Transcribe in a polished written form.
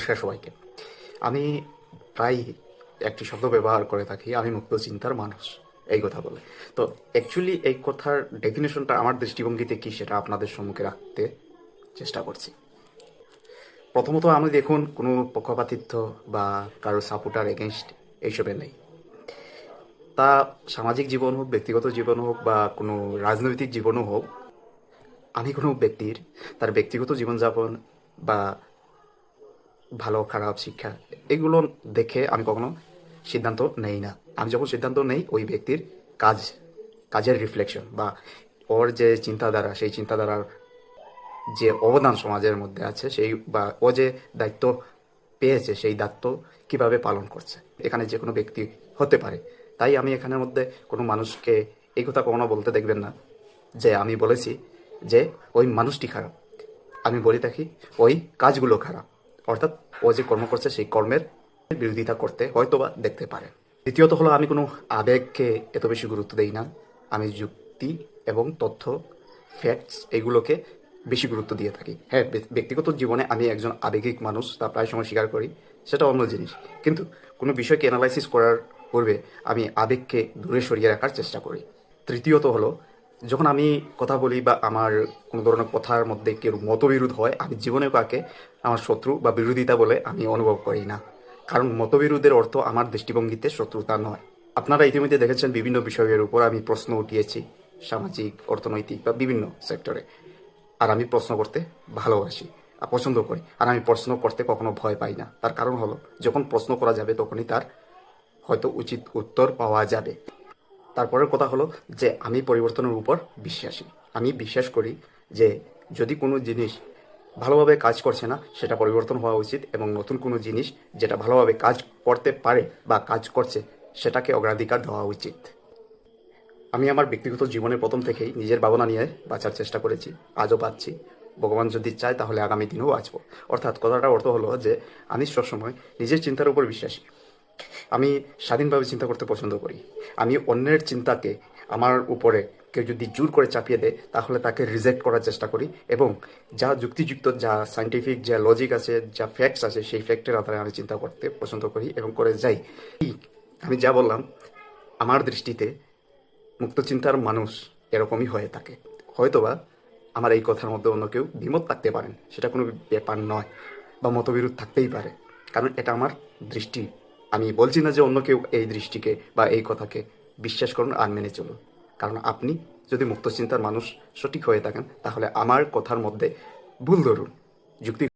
নমস্কার সবাইকে। আমি প্রায় একটি শব্দ ব্যবহার করে থাকি, আমি মুক্ত চিন্তার মানুষ, এই কথা বলে। তো অ্যাকচুয়ালি এই কথার ডেফিনেশনটা আমার দৃষ্টিভঙ্গিতে কি সেটা আপনাদের সম্মুখে রাখতে চেষ্টা করছি। প্রথমত আমি দেখুন কোনো পক্ষপাতিত্ব বা কারো সাপোর্টার এগেনস্ট এইসবে নেই। তা সামাজিক জীবন হোক, ব্যক্তিগত জীবন হোক বা কোনো রাজনৈতিক জীবনও হোক, আমি কোনো ব্যক্তির তার ব্যক্তিগত জীবনযাপন বা ভালো খারাপ শিক্ষা এগুলো দেখে আমি কখনো সিদ্ধান্ত নেই না। আমি যখন সিদ্ধান্ত নেই ওই ব্যক্তির কাজ, কাজের রিফ্লেকশন বা ওর যে চিন্তাধারা, সেই চিন্তাধারার যে অবদান সমাজের মধ্যে আছে, সেই বা ও যে দায়িত্ব পেয়েছে সেই দায়িত্ব কিভাবে পালন করছে। এখানে যে কোনো ব্যক্তি হতে পারে। তাই আমি এখানের মধ্যে কোনো মানুষকে এই কথা কখনো বলতে দেখবেন না যে আমি বলেছি যে ওই মানুষটি খারাপ। আমি বলে থাকি ওই কাজগুলো খারাপ, অর্থাৎ ও যে কর্ম করছে সেই কর্মের বিরোধিতা করতে হয়তোবা দেখতে পারে। দ্বিতীয়ত হলো আমি কোনো আবেগকে এত বেশি গুরুত্ব দেই না। আমি যুক্তি এবং তথ্য, ফ্যাক্টস এগুলোকে বেশি গুরুত্ব দিয়ে থাকি। হ্যাঁ, ব্যক্তিগত জীবনে আমি একজন আবেগিক মানুষ, তা প্রায় সময় স্বীকার করি, সেটা অন্য জিনিস। কিন্তু কোনো বিষয়কে অ্যানালাইসিস করার পূর্বে আমি আবেগকে দূরে সরিয়ে রাখার চেষ্টা করি। তৃতীয়ত হলো যখন আমি কথা বলি বা আমার কোনো ধরনের কথার মধ্যে কেউ মতবিরোধ হয়, আমি জীবনে কাকে আমার শত্রু বা বিরোধিতা বলে আমি অনুভব করি না। কারণ মতবিরোধের অর্থ আমার দৃষ্টিভঙ্গিতে শত্রুতা নয়। আপনারা ইতিমধ্যে দেখেছেন বিভিন্ন বিষয়ের উপর আমি প্রশ্ন উঠিয়েছি, সামাজিক, অর্থনৈতিক বা বিভিন্ন সেক্টরে। আর আমি প্রশ্ন করতে ভালোবাসি আর পছন্দ করি। আর আমি প্রশ্ন করতে কখনো ভয় পাই না। তার কারণ হলো যখন প্রশ্ন করা যাবে তখনই তার হয়তো উচিত উত্তর পাওয়া যাবে। তারপরের কথা হলো যে আমি পরিবর্তনের উপর বিশ্বাসী। আমি বিশ্বাস করি যে যদি কোনো জিনিস ভালোভাবে কাজ করছে না সেটা পরিবর্তন হওয়া উচিত, এবং নতুন কোনো জিনিস যেটা ভালোভাবে কাজ করতে পারে বা কাজ করছে সেটাকে অগ্রাধিকার দেওয়া উচিত। আমি আমার ব্যক্তিগত জীবনে প্রথম থেকেই নিজের ভাবনা নিয়ে বাঁচার চেষ্টা করেছি, আজও বাঁচছি। ভগবান যদি চায় তাহলে আগামী দিনেও বাঁচবো। অর্থাৎ কথাটার অর্থ হলো যে আমি সবসময় নিজের চিন্তার উপর বিশ্বাসী। আমি স্বাধীনভাবে চিন্তা করতে পছন্দ করি। আমি অন্যের চিন্তাকে আমার উপরে কেউ যদি জোর করে চাপিয়ে দেয় তাহলে তাকে রিজেক্ট করার চেষ্টা করি, এবং যা যুক্তিযুক্ত, যা সায়েন্টিফিক, যা লজিক আছে, যা ফ্যাক্টস আছে সেই ফ্যাক্টের আধারে আমি চিন্তা করতে পছন্দ করি এবং করে যাই। আমি যা বললাম, আমার দৃষ্টিতে মুক্তচিন্তার মানুষ এরকমই হয়ে থাকে। হয়তোবা আমার এই কথার মধ্যে অন্য কেউ দ্বিমত থাকতে পারেন, সেটা কোনো ব্যাপার নয়, বা মতবিরোধ থাকতেই পারে, কারণ এটা আমার দৃষ্টি। আমি বলছি না যে অন্য কেউ এই দৃষ্টিকে বা এই কথাকে বিশ্বাস করুন আর মেনে চলুন। কারণ আপনি যদি মুক্তচিন্তার মানুষ সঠিক হয়ে থাকেন তাহলে আমার কথার মধ্যে ভুল ধরুন, যুক্তি